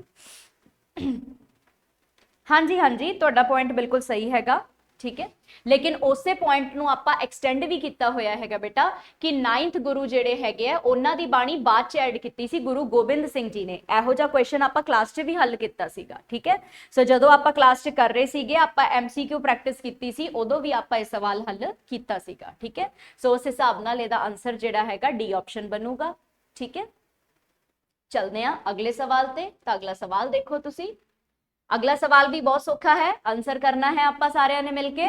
हाँ जी हाँ जी, तुहाडा पॉइंट बिल्कुल सही हैगा, ठीक है। लेकिन उसे पॉइंट नूं आपां एक्सटेंड भी किया होया हैगा बेटा कि 9th गुरु जिहड़े हैगे आ उन्हां दी बाणी बाद च ऐड कीती सी गुरु गोबिंद सिंह जी ने। इहो जिहा क्वेश्चन आपां क्लास च भी हल कीता सीगा, ठीक है। सो जदों आपां क्लास च कर रहे सीगे आपां MCQ प्रैक्टिस कीती सी, उदों भी आपां इह सवाल हल कीता सीगा, ठीक है। सो उस हिसाब नाल इहदा आंसर जिहड़ा हैगा डी ऑप्शन बनूगा, ठीक है। चलदे आ अगले सवाल ते। तां अगला सवाल देखो तुसीं। अगला सवाल भी बहुत सौखा है, आंसर करना है आपां सारिਆਂ ने मिलके।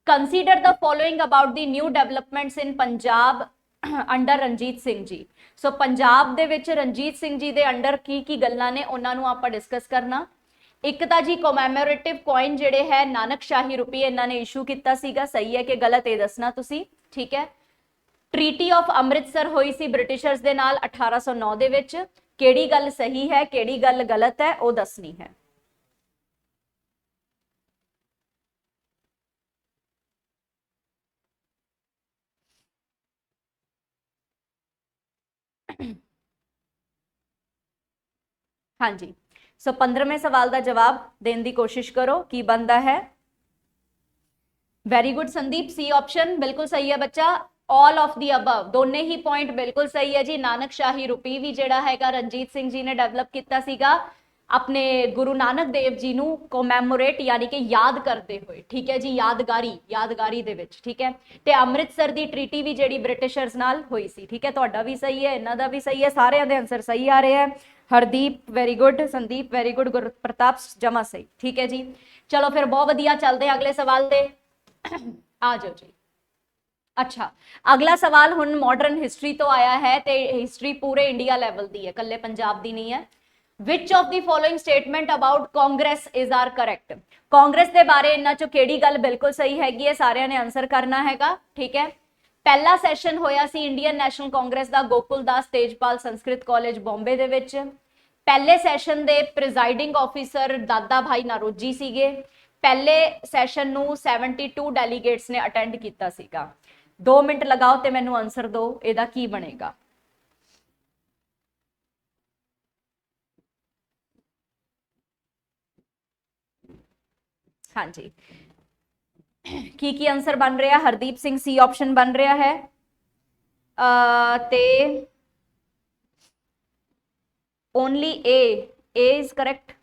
Consider the following about the new developments in Punjab under Ranjit Singh ji. So Punjab दे विच रणजीत सिंह जी दे अंडर की गल्लां ने उन्हां नूं आपां डिस्कस करना। एक तां जी कोमैमोरेटिव कॉइन जिहड़े है नानक शाही रुपये इन्हां ने इशू कीता सीगा, सही है कि गलत ये दसना तुसीं, ठीक है। ट्रीटी ऑफ अमृतसर होई सी ब्रिटिशर्स दे नाल 1809 दे विच, किहड़ी गल सही है किहड़ी गल गलत है वो दसनी है। हाँ जी, सो 15वें सवाल का जवाब देने की कोशिश करो की बनता है। Very good Sandeep, C option बिल्कुल सही है बच्चा। ऑल ऑफ दी अबव, दोने ही पॉइंट बिल्कुल सही है जी। नानक शाही रुपी भी जिहड़ा हैगा रणजीत सिंह जी ने डेवलप किया सीगा अपने गुरु नानक देव जी नूं कोमैमोरेट यानी कि याद करते हुए, ठीक है जी, यादगारी दे विच, ठीक है। ते अमृतसर दी ट्रीटी भी जिहड़ी ब्रिटिशर्स नाल होई सी, ठीक है। तुहाडा भी सही है, इन्हां दा भी सही है, सारियां दे आंसर सही आ रहे हैं। Hardeep very good, Sandeep very good, Gurpratap जमा सही, ठीक है जी। चलो फिर बहुत वधिया, चलते हैं अगले सवाल ते। आ जाओ जी। अच्छा, अगला सवाल हुण मॉडर्न हिस्टरी तो आया है ते हिस्टरी पूरे इंडिया लैवल दी है, कल्ले पंजाब दी नहीं है। Which of the following statement about Congress is are correct. Congress ਦੇ ਬਾਰੇ ਇਹਨਾਂ ਚੋਂ ਕਿਹੜੀ ਗੱਲ ਬਿਲਕੁਲ ਸਹੀ ਹੈਗੀ ਹੈ, ਸਾਰਿਆਂ ਨੇ ਆਨਸਰ ਕਰਨਾ ਹੈਗਾ। ਠੀਕ ਹੈ, ਪਹਿਲਾ ਸੈਸ਼ਨ ਹੋਇਆ ਸੀ ਇੰਡੀਅਨ ਨੈਸ਼ਨਲ ਕਾਂਗਰਸ ਦਾ ਗੋਕੁਲ ਦਾਸ ਤੇਜਪਾਲ ਸੰਸਕ੍ਰਿਤ ਕਾਲਜ ਬੰਬੇ ਦੇ ਵਿੱਚ। ਪਹਿਲੇ ਸੈਸ਼ਨ ਦੇ ਪ੍ਰੀਜ਼ਾਈਡਿੰਗ ਆਫੀਸਰ ਦਾਦਾ ਭਾਈ ਨਾਰੋਜੀ ਸੀਗੇ। ਪਹਿਲੇ ਸੈਸ਼ਨ ਨੂੰ 72 ਡੈਲੀਗੇਟਸ ਨੇ ਅਟੈਂਡ ਕੀਤਾ ਸੀਗਾ। 2 ਮਿੰਟ ਲਗਾਓ ਤੇ ਮੈਨੂੰ ਆਨਸਰ ਦਿਓ ਇਹਦਾ ਕੀ ਬਣੇਗਾ। ਹਾਂਜੀ, ਕੀ ਆंसर बन रहा है? हरदीप सिंह सी ऑप्शन बन रहा है ते ओनली ए इज करेक्ट।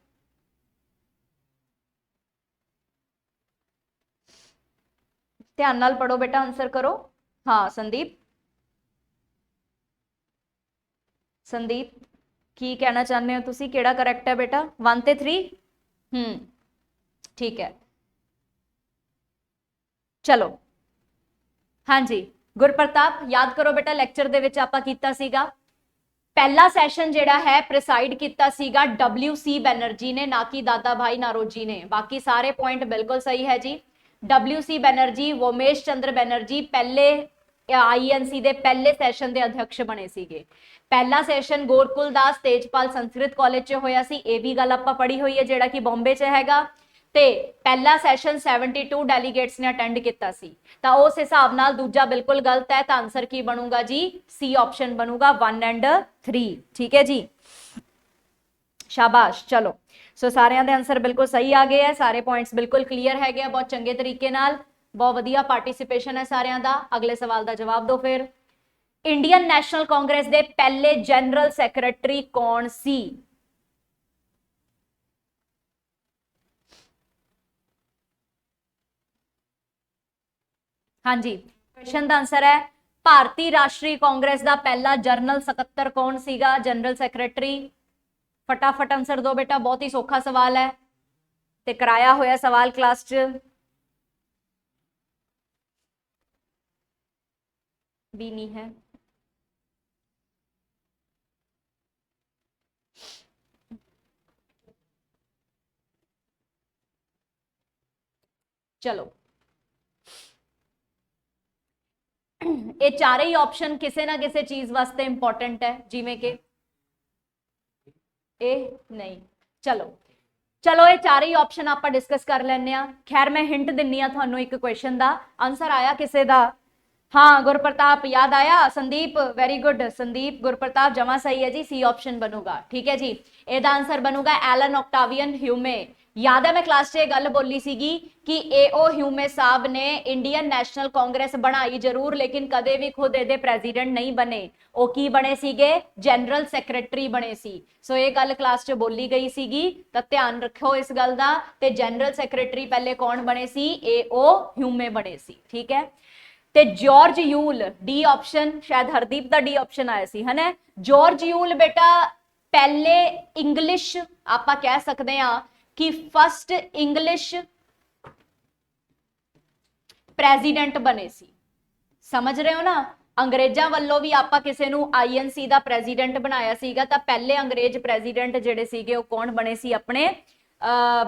ध्यान नाल पढ़ो बेटा, आंसर करो। हाँ संदीप, संदीप की कहना चाहते हो तुसी, केड़ा करेक्ट है बेटा? 1 ते 3 ठीक है, चलो। हाँ जी गुरप्रताप, याद करो बेटा लैक्चर दे विच आपां कीता सीगा, पहला सैशन जिहड़ा है प्रिसाइड कीता सीगा WC बैनर्जी ने, ना कि दादा भाई नारोजी ने। बाकी सारे पॉइंट बिल्कुल सही है जी। WC बैनर्जी, वोमेश चंद्र बैनर्जी पहले INC दे पहले सैशन दे अध्यक्ष बने सीगे। पहला सैशन गोकुल दास तेजपाल संस्कृत कॉलेज च होया सी, ये भी गल आपां पढ़ी हुई है, जिहड़ा कि बॉम्बे च हैगा। ते पहला सैशन 72 डेलीगेट्स ने अटेंड किया सी, तो उस हिसाब नाल दूजा बिल्कुल गलत है, तो आंसर की बनूगा जी? C option बनूगा 1 and 3। ठीक है जी, शाबाश। चलो, सो सारे दे आंसर बिल्कुल सही आ गए हैं, सारे पॉइंट्स बिल्कुल क्लीयर है, बहुत चंगे तरीके नाल, बहुत वधिया पार्टिसिपेशन है सारिਆਂ ਦਾ। अगले सवाल का जवाब दो फिर। इंडियन नैशनल कांग्रेस के पहले जनरल सैकरेटरी कौन सी? हाँ जी, क्वेश्चन का आंसर है भारतीय राष्ट्रीय कांग्रेस का पहला जनरल सकत्तर कौन सीगा, जनरल सैकरेटरी? फटाफट आंसर दो बेटा, बहुत ही सौखा सवाल है ते कराया होया सवाल क्लास च भी नहीं है। चलो, ये चारे ही ऑप्शन किसी ना किसी चीज वास्ते इंपॉर्टेंट है, जिमें कि ए नहीं। चलो चलो, ये चारे ही ऑप्शन आप डिस्कस कर लेने। खैर मैं हिंट दिनी थानू एक क्वेश्चन का आंसर आया किसी का? हाँ गुरप्रताप याद आया, संदीप वेरी गुड, संदीप गुरप्रताप जमा सही है जी, सी ऑप्शन बनूगा। ठीक है जी, एदा आंसर बनूगा एलन ऑक्टावियन ह्यूमे। याद है मैं क्लास च गल बोली सीगी कि AO ह्यूमे साहब ने इंडियन नैशनल कांग्रेस बनाई जरूर, लेकिन कदे भी खुद ए प्रेजिडेंट नहीं बने, वो की बने सीगे? जनरल सैकरेटरी बने सी। सो ये गल क्लास च बोली गई सीगी, तो ध्यान रखो इस गल का। ते जनरल सैकरेटरी पहले कौन बने सी? AO ह्यूमे बने सी। ठीक है, ते जॉर्ज यूल, डी ऑप्शन, शायद हरदीप का डी ऑप्शन आया सी, है ना? जॉर्ज यूल बेटा पहले इंग्लिश आप कह सकते हैं कि फर्स्ट इंग्लिश प्रेजिडेंट बने सी। समझ रहे हो ना? अंग्रेजा वालों भी आप किसी को INC का प्रेजिडेंट बनाया सीगा, तो पहले अंग्रेज प्रेजिडेंट जिहड़े सीगे वो कौन बने सी? अपने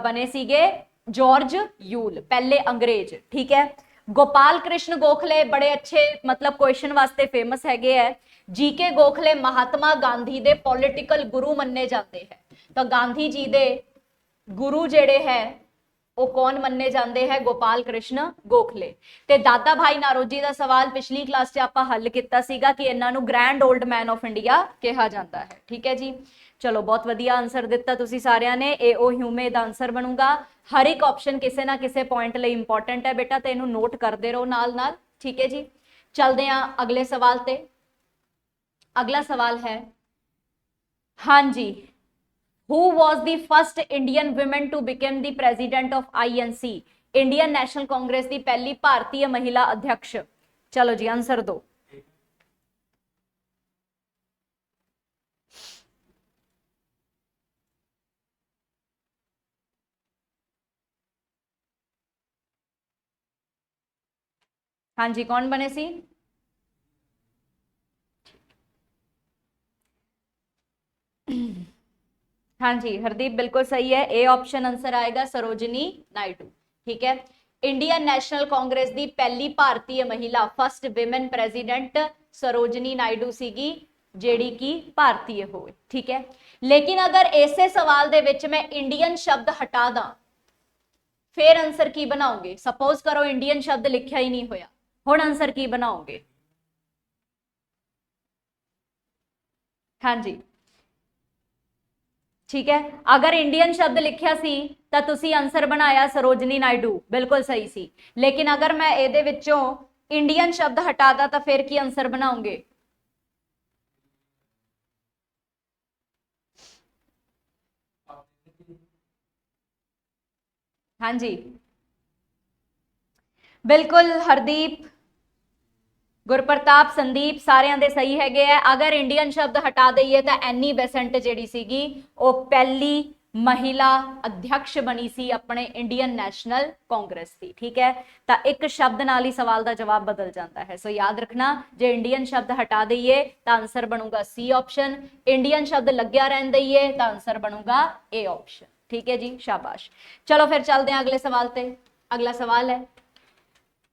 बने सीगे जॉर्ज यूल, पहले अंग्रेज। ठीक है, गोपाल कृष्ण गोखले बड़े अच्छे मतलब क्वेश्चन वास्ते फेमस हैगे है। जीके गोखले महात्मा गांधी दे पॉलिटिकल गुरु मन्ने जाते हैं, तो गांधी जी दे गुरु जेड़े है वो कौन मन्ने जाते हैं? गोपाल कृष्ण गोखले। ते दादा भाई नारोजी का सवाल पिछली क्लास से आप हल किया सीगा कि इन्हों grand old man of India कहा जाता है। ठीक है जी, चलो बहुत वधिया आंसर दिता तुसी सारियां ने। AO ह्यूमे दा आंसर बनूगा। हर एक ऑप्शन किसी ना किसी पॉइंट लिए इंपॉर्टेंट है बेटा, तो इनू नोट करते रहो नाल नाल। ठीक है जी, चलते हैं अगले सवाल ते। अगला सवाल है, हाँ जी, Who was the first Indian woman to become the president of INC? Indian national Congress की पहली भारतीय महिला अध्यक्ष। चलो जी आंसर दो। हाँ जी, कौन बने सी? हाँ जी हरदीप बिल्कुल सही है, ए ऑप्शन आंसर आएगा सरोजनी नायडू। ठीक है, इंडियन नेशनल कांग्रेस ਦੀ ਪਹਿਲੀ ਭਾਰतीय महिला first women president Sarojini Naidu ਸੀਗੀ ਜਿਹੜੀ ਕਿ ਭਾਰतीय ਹੋਵੇ। ठीक है, लेकिन अगर इसे सवाल ਦੇ ਵਿੱਚ मैं इंडियन शब्द हटा ਦਾਂ फिर आंसर की बनाओगे? सपोज करो इंडियन शब्द लिखा ही नहीं होया, हुण आंसर की बनाओगे? हाँ जी ठीक है, अगर इंडियन शब्द लिखिया सी तो तुसी आंसर बनाया सरोजनी नायडू, बिल्कुल सही सी। लेकिन अगर मैं ਇਹਦੇ ਵਿੱਚੋਂ इंडियन शब्द हटाता तो फिर की आंसर बनाओगे? हाँ जी बिल्कुल हरदीप, गुरप्रताप, संदीप सारिਆਂ ਦੇ सही हैगे है। अगर इंडियन शब्द हटा दईए तो एनी बेसेंट ਜਿਹੜੀ ਸੀਗੀ ਉਹ ਪਹਿਲੀ महिला अध्यक्ष बनी सी अपने इंडियन नैशनल कांग्रेस की। ठीक है, तो एक शब्द नाल ही सवाल का जवाब बदल जाता है। सो याद रखना, जे इंडियन शब्द हटा दईए तो आंसर बनूगा सी ऑप्शन, इंडियन शब्द लग्या रहन दईए तो आंसर बनूगा ए ऑप्शन। ठीक है जी, शाबाश। चलो फिर चलते हैं अगले सवाल पे। अगला सवाल है,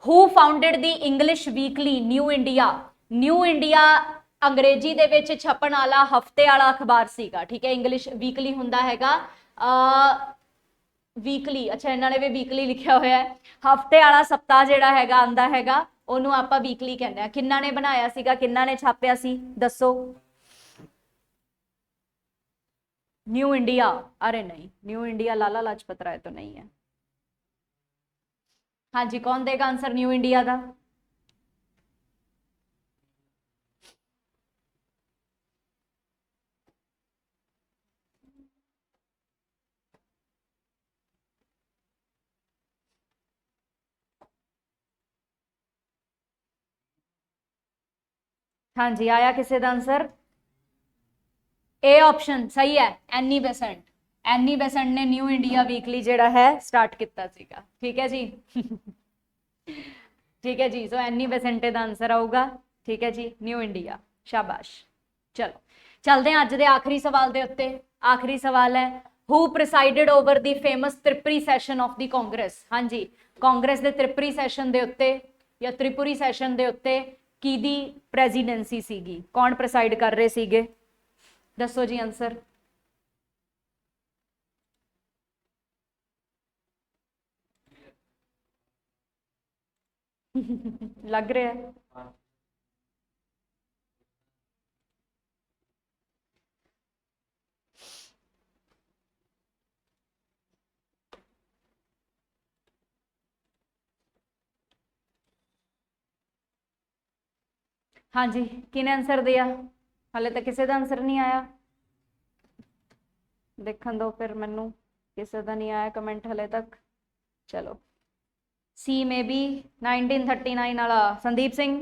who founded the English weekly new India? New India अंग्रेजी दे विच छपन वाला हफ्ते वाला अखबार सीगा। ठीक है, इंग्लिश वीकली हुंदा हैगा वीकली, अच्छा इन्होंने भी वीकली लिखा होया है। हफ्ते वाला सप्ताह जिहड़ा हैगा आंदा हैगा ओनू आपां वीकली कहंदे आ। किन्ना ने बनाया सीगा, किन्ना ने छापिया सी, दसो? New India? अरे नहीं, न्यू इंडिया लाला लाजपत राय तो नहीं है। हाँ जी, कौन देगा आंसर न्यू इंडिया का? हाँ जी, आया किसी का आंसर? ए ऑप्शन सही है, एनी बेसेंट। एनी बेसेंट ने न्यू इंडिया वीकली जिहड़ा है स्टार्ट किया सीगा। ठीक है जी ठीक है जी, सो एनी बेसेंटे का आंसर आऊगा। ठीक है जी, न्यू इंडिया, शाबाश। चलो चलते हैं अज दे आखिरी सवाल दे उत्ते। आखिरी सवाल है, who presided over the famous Tripuri session of the Congress? हाँ जी, कांग्रेस के त्रिपुरी सैशन के उत्ते या त्रिपुरी सैशन के उत्ते किहदी प्रेजिडेंसी सीगी? कौन प्रिसाइड कर रहे सीगे? दसो जी आंसर। लग रहा है हाँ जी, किने आंसर दिया? हाले तक किसी का आंसर नहीं आया, देखन दो फिर मैनू, किसी का नहीं आया कमेंट हाले तक। चलो सी मे बी 1939 वाला संदीप सिंह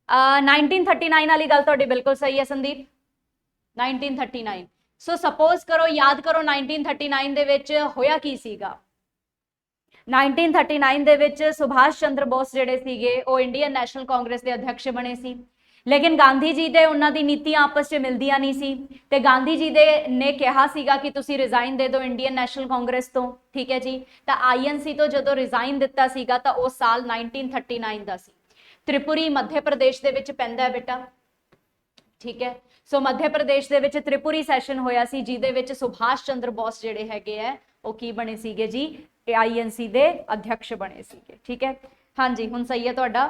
1939 वाली गल तुहाडी बिल्कुल सही है संदीप, 1939। सो सपोज करो, याद करो 1939 दे विच होया की सीगा? 1939 ਦੇ ਵਿੱਚ ਸੁਭਾਸ਼ ਚੰਦਰ ਬੋਸ ਜਿਹੜੇ ਸੀਗੇ ਉਹ ਇੰਡੀਅਨ ਨੈਸ਼ਨਲ ਕਾਂਗਰਸ ਦੇ ਅਧਿਕਸ਼ ਬਣੇ ਸੀ। ਲੇਕਿਨ ਗਾਂਧੀ ਜੀ ਦੇ ਉਹਨਾਂ ਦੀ ਨੀਤੀਆਂ ਆਪਸ 'ਚ ਮਿਲਦੀਆਂ ਨਹੀਂ ਸੀ ਤੇ ਗਾਂਧੀ ਜੀ ਦੇ ਨੇ ਕਿਹਾ ਸੀਗਾ ਕਿ ਤੁਸੀਂ ਰਿਜ਼ਾਈਨ ਦੇ ਦਿਓ ਇੰਡੀਅਨ ਨੈਸ਼ਨਲ ਕਾਂਗਰਸ ਤੋਂ। ਠੀਕ ਹੈ ਜੀ, ਤਾਂ ਆਈਐਨਸੀ ਤੋਂ ਜਦੋਂ ਰਿਜ਼ਾਈਨ ਦਿੱਤਾ ਸੀਗਾ ਤਾਂ ਉਹ ਸਾਲ 1939 ਦਾ ਸੀ। ਤ੍ਰਿਪੁਰੀ ਮੱਧ ਪ੍ਰਦੇਸ਼ ਦੇ ਵਿੱਚ ਪੈਂਦਾ ਹੈ ਬੇਟਾ। ਠੀਕ ਹੈ, ਸੋ ਮੱਧ ਪ੍ਰਦੇਸ਼ ਦੇ ਵਿੱਚ ਤ੍ਰਿਪੁਰੀ ਸੈਸ਼ਨ ਹੋਇਆ ਸੀ ਜਿਹਦੇ ਵਿੱਚ ਸੁਭਾਸ਼ ਚੰਦਰ ਬੋਸ ਜਿਹੜੇ ਹੈਗੇ ਆ ਉਹ ਕੀ ਬਣੇ ਸੀਗੇ ਜੀ? आईएनसी दे अध्यक्ष बने सीगे। ठीक है, हाँ जी हुण सही है तुहाडा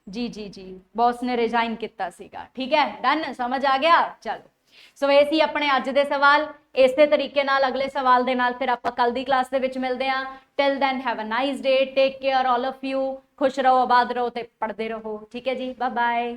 जी जी जी, बॉस ने रिजाइन किया सीगा। ठीक है, डन, समझ आ गया। चलो सो ये सी अपने अज दे सवाल। इस तरीके नाल अगले सवाल दे नाल फिर आपां कल दी क्लास दे विच मिलदे हां। Till then have a nice day, take care all of you, खुश रहो, आबाद रहो ते पढ़दे रहो। ठीक है जी, बाय बाय।